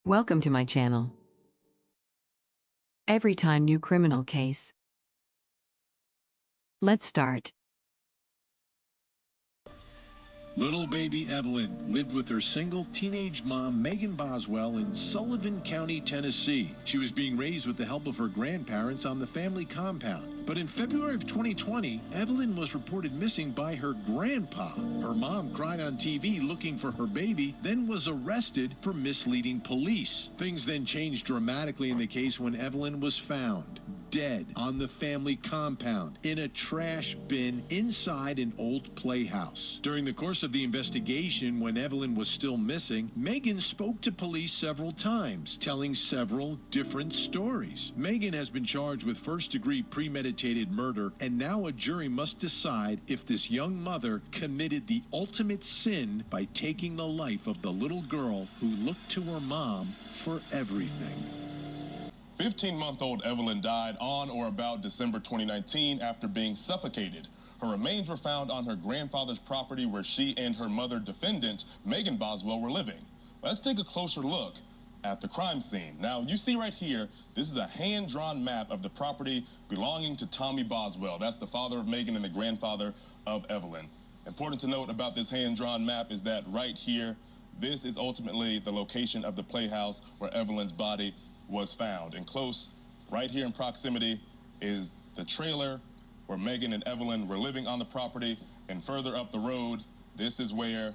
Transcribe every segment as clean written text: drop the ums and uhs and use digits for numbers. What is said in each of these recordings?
Welcome to my channel. Every time new criminal case. Let's start. Little baby Evelyn lived with her single teenage mom, Megan Boswell, in Sullivan County, Tennessee. She was being raised with the help of her grandparents on the family compound. But in February of 2020, Evelyn was reported missing by her grandpa. Her mom cried on TV looking for her baby, then was arrested for misleading police. Things then changed dramatically in the case when Evelyn was found dead on the family compound in a trash bin inside an old playhouse. During the course of the investigation, when Evelyn was still missing, Megan spoke to police several times, telling several different stories. Megan has been charged with first-degree premeditated murder, and now a jury must decide if this young mother committed the ultimate sin by taking the life of the little girl who looked to her mom for everything. 15-month-old Evelyn died on or about December 2019 after being suffocated. Her remains were found on her grandfather's property where she and her mother defendant, Megan Boswell, were living. Let's take a closer look at the crime scene. Now, you see right here, this is a hand-drawn map of the property belonging to Tommy Boswell. That's the father of Megan and the grandfather of Evelyn. Important to note about this hand-drawn map is that right here, this is ultimately the location of the playhouse where Evelyn's body was found. And close, right here in proximity, is the trailer where Megan and Evelyn were living on the property. And further up the road, this is where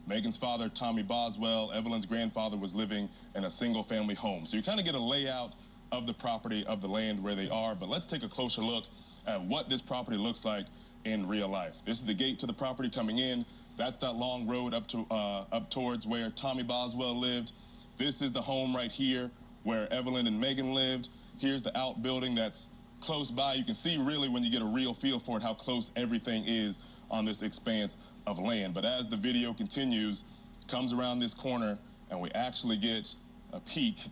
Megan's father, Tommy Boswell, Evelyn's grandfather, was living in a single-family home. So you kind of get a layout of the property, of the land where they are. But let's take a closer look at what this property looks like in real life. This is the gate to the property coming in. That's that long road up towards where Tommy Boswell lived. This is the home right here where Evelyn and Megan lived. Here's the outbuilding that's close by. You can see really when you get a real feel for it how close everything is on this expanse of land. But as the video continues, comes around this corner, and we actually get a peek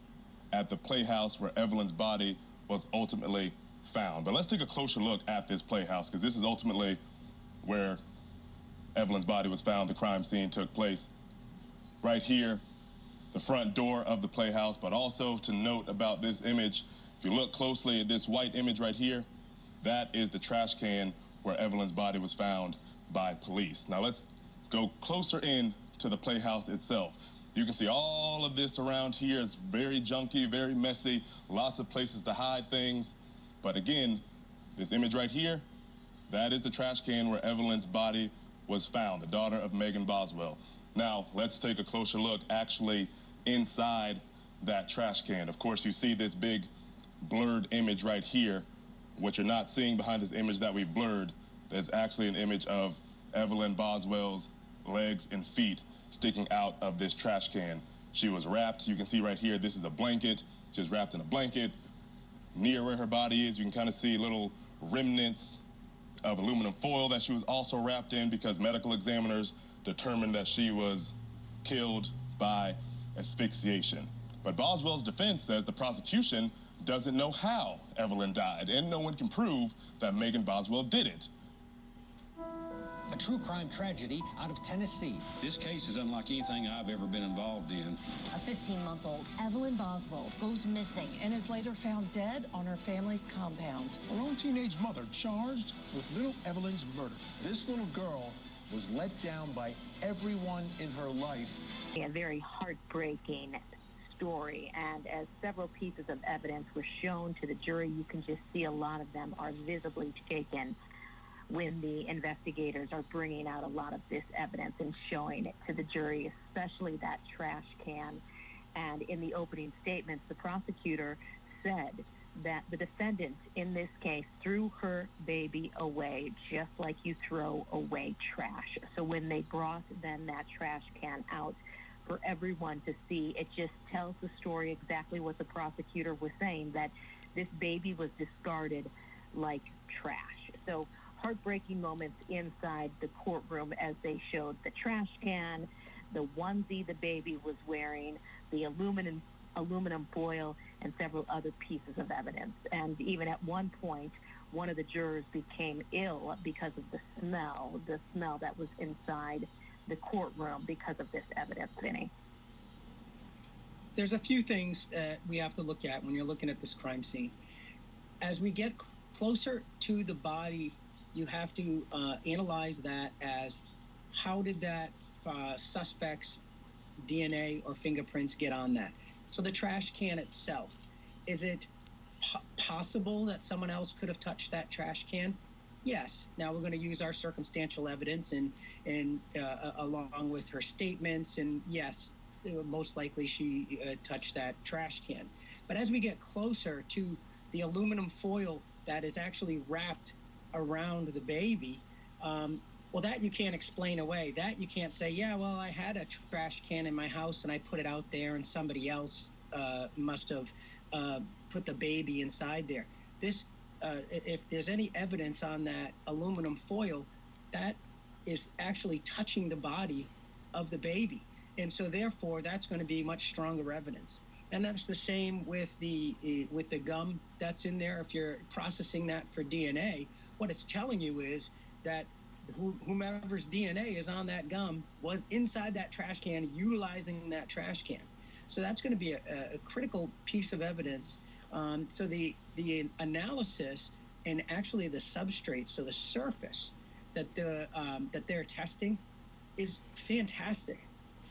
at the playhouse where Evelyn's body was ultimately found. But let's take a closer look at this playhouse, because this is ultimately where Evelyn's body was found. The crime scene took place right here, the front door of the playhouse. But also to note about this image, if you look closely at this white image right here, that is the trash can where Evelyn's body was found by police. Now let's go closer in to the playhouse itself. You can see all of this around here is very junky, very messy, lots of places to hide things. But again, this image right here, that is the trash can where Evelyn's body was found, the daughter of Megan Boswell. Now, let's take a closer look actually inside that trash can. Of course, you see this big blurred image right here. What you're not seeing behind this image that we've blurred, there's actually an image of Evelyn Boswell's legs and feet sticking out of this trash can. She was wrapped. You can see right here, this is a blanket. She was wrapped in a blanket. Near where her body is, you can kind of see little remnants of aluminum foil that she was also wrapped in, because medical examiners determined that she was killed by asphyxiation. But Boswell's defense says the prosecution doesn't know how Evelyn died, and no one can prove that Megan Boswell did it. A true crime tragedy out of Tennessee. This case is unlike anything I've ever been involved in. A 15-month-old, Evelyn Boswell, goes missing and is later found dead on her family's compound. Her own teenage mother charged with little Evelyn's murder. This little girl was let down by everyone in her life. A very heartbreaking story, and as several pieces of evidence were shown to the jury, you can just see a lot of them are visibly shaken when the investigators are bringing out a lot of this evidence and showing it to the jury, especially that trash can. And in the opening statements, the prosecutor said that the defendant in this case threw her baby away just like you throw away trash. So when they brought then that trash can out for everyone to see, it just tells the story exactly what the prosecutor was saying, that this baby was discarded like trash. So heartbreaking moments inside the courtroom as they showed the trash can, the onesie the baby was wearing, the aluminum foil, and several other pieces of evidence. And even at one point, one of the jurors became ill because of the smell that was inside the courtroom because of this evidence, Vinny. there's a few things that we have to look at when you're looking at this crime scene. As we get closer to the body, you have to analyze that as how did that suspect's DNA or fingerprints get on that? So the trash can itself, is it possible that someone else could have touched that trash can? Yes. Now we're going to use our circumstantial evidence and along with her statements, and yes, most likely she touched that trash can. But as we get closer to the aluminum foil that is actually wrapped around the baby, well, that you can't explain away. That you can't say, yeah, well, I had a trash can in my house and I put it out there and somebody else must have put the baby inside there. This, if there's any evidence on that aluminum foil, that is actually touching the body of the baby. And so therefore, that's going to be much stronger evidence. And that's the same with the gum that's in there. If you're processing that for DNA, what it's telling you is that whomever's DNA is on that gum was inside that trash can, utilizing that trash can. So that's going to be a critical piece of evidence. So the analysis and actually the substrate, so the surface that they're testing, is fantastic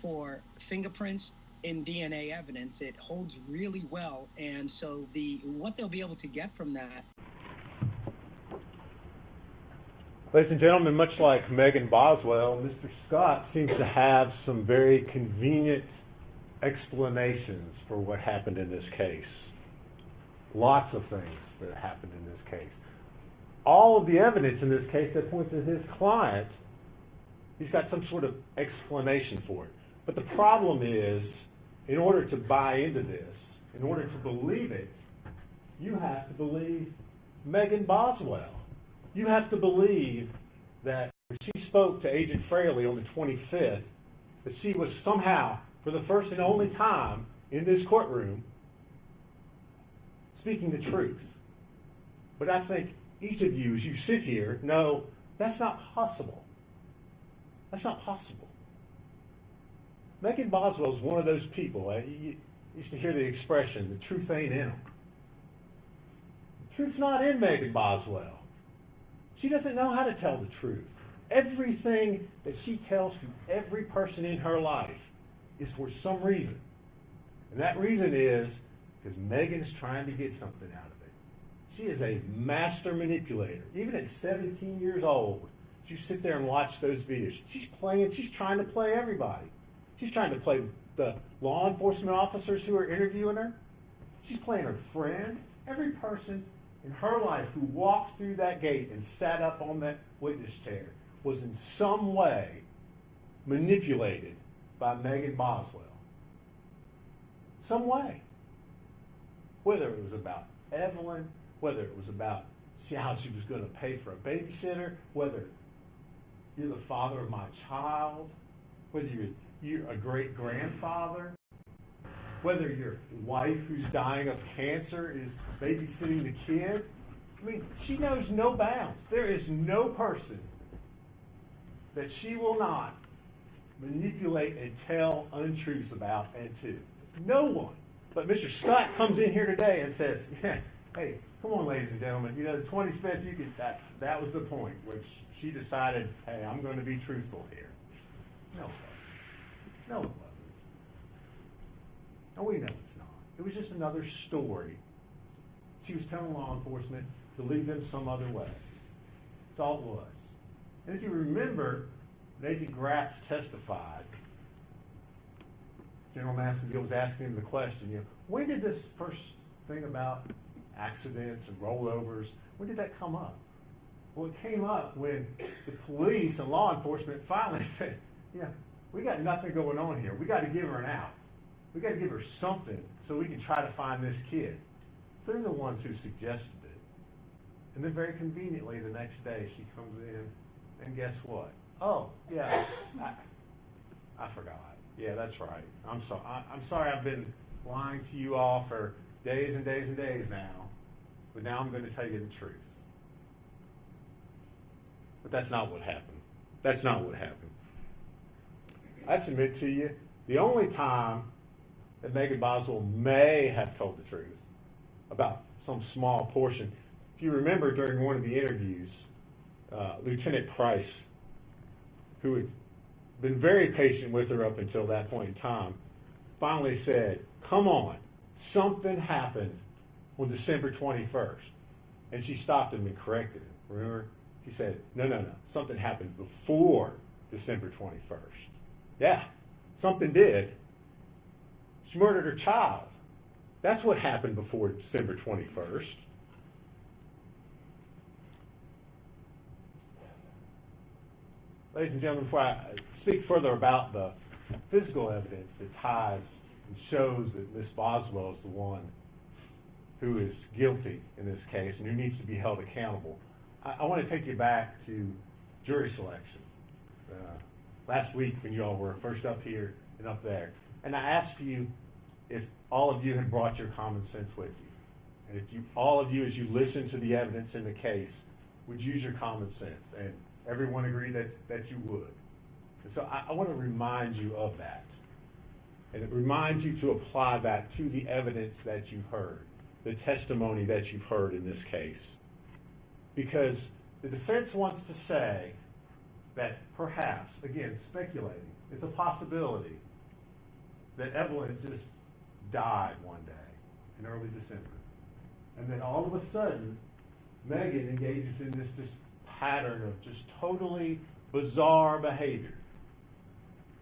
for fingerprints and DNA evidence. It holds really well, and so what they'll be able to get from that. Ladies and gentlemen, much like Megan Boswell, Mr. Scott seems to have some very convenient explanations for what happened in this case. Lots of things that happened in this case. All of the evidence in this case that points to his client, he's got some sort of explanation for it. But the problem is, in order to buy into this, in order to believe it, you have to believe Megan Boswell. You have to believe that when she spoke to Agent Fraley on the 25th, that she was somehow, for the first and only time in this courtroom, speaking the truth. But I think each of you, as you sit here, know that's not possible. That's not possible. Megan Boswell is one of those people. You used to hear the expression, the truth ain't in them. The truth's not in Megan Boswell. She doesn't know how to tell the truth. Everything that she tells to every person in her life is for some reason. And that reason is because Megan's trying to get something out of it. She is a master manipulator. Even at 17 years old, you sit there and watch those videos. She's trying to play everybody. She's trying to play the law enforcement officers who are interviewing her. She's playing her friend. Every person in her life who walked through that gate and sat up on that witness chair was in some way manipulated by Megan Boswell. Some way. Whether it was about Evelyn, whether it was about how she was going to pay for a babysitter, whether you're the father of my child, whether you're a great-grandfather, whether your wife who's dying of cancer is babysitting the kid. I mean, she knows no bounds. There is no person that she will not manipulate and tell untruths about and to. No one. But Mr. Scott comes in here today and says, yeah, hey, come on, ladies and gentlemen, the 25th, that was the point, which she decided, hey, I'm going to be truthful here. No, no, it wasn't. And we know it's not. It was just another story. She was telling law enforcement to lead them some other way. That's all it was. And if you remember, Agent Gratz testified. General Massengill was asking him the question, when did this first thing about accidents and rollovers, when did that come up? Well, it came up when the police and law enforcement finally said, we got nothing going on here. We got to give her an out. We got to give her something so we can try to find this kid. They're the ones who suggested it. And then very conveniently the next day she comes in and guess what? Oh, yeah, I forgot. Yeah, that's right. I'm sorry I've been lying to you all for days and days and days now. But now I'm going to tell you the truth. But that's not what happened. That's not what happened. I submit to you, the only time that Megan Boswell may have told the truth about some small portion. If you remember during one of the interviews, Lieutenant Price, who had been very patient with her up until that point in time, finally said, "Come on, something happened on December 21st. And she stopped him and corrected him. Remember? He said, no, something happened before December 21st. Yeah, something did. She murdered her child. That's what happened before December 21st. Ladies and gentlemen, before I speak further about the physical evidence that ties and shows that Miss Boswell is the one who is guilty in this case and who needs to be held accountable, I want to take you back to jury selection. Last week when you all were first up here and up there, and I asked you if all of you had brought your common sense with you. And if all of you, as you listen to the evidence in the case, would use your common sense. And everyone agreed that you would. And so I want to remind you of that. And it reminds you to apply that to the evidence that you've heard, the testimony that you've heard in this case. Because the defense wants to say that perhaps, again, speculating, it's a possibility that Evelyn just died one day in early December. And then all of a sudden, Megan engages in this pattern of just totally bizarre behavior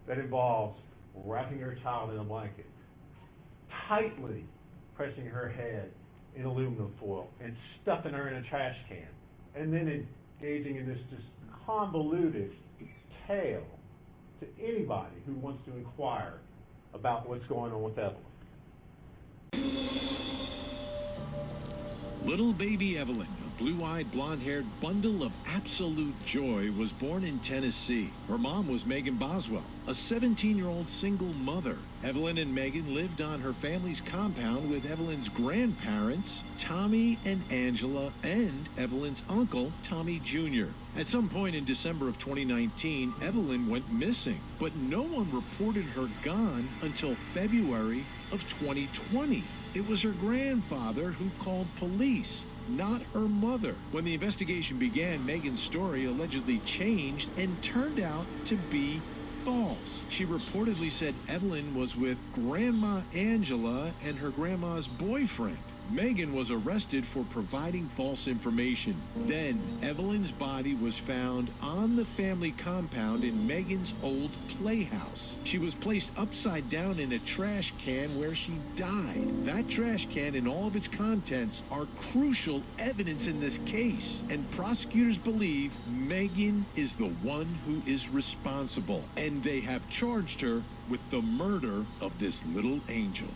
that involves wrapping her child in a blanket, tightly pressing her head in aluminum foil, and stuffing her in a trash can, and then engaging in this just convoluted tale to anybody who wants to inquire about what's going on with Evelyn. Little baby Evelyn, a blue-eyed, blonde-haired bundle of absolute joy, was born in Tennessee. Her mom was Megan Boswell, a 17-year-old single mother. Evelyn and Megan lived on her family's compound with Evelyn's grandparents, Tommy and Angela, and Evelyn's uncle, Tommy Jr. At some point in December of 2019, Evelyn went missing, but no one reported her gone until February of 2020. It was her grandfather who called police, not her mother. When the investigation began, Megan's story allegedly changed and turned out to be false. She reportedly said Evelyn was with Grandma Angela and her grandma's boyfriend. Megan was arrested for providing false information. Then, Evelyn's body was found on the family compound in Megan's old playhouse. She was placed upside down in a trash can where she died. That trash can and all of its contents are crucial evidence in this case, and prosecutors believe Megan is the one who is responsible, and they have charged her with the murder of this little angel.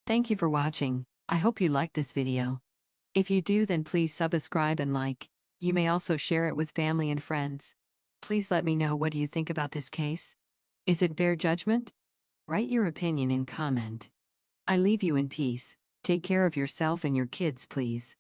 Thank you for watching. I hope you liked this video. If you do, then please subscribe and like. You may also share it with family and friends. Please let me know, what do you think about this case? Is it fair judgment? Write your opinion in comment. I leave you in peace. Take care of yourself and your kids, please.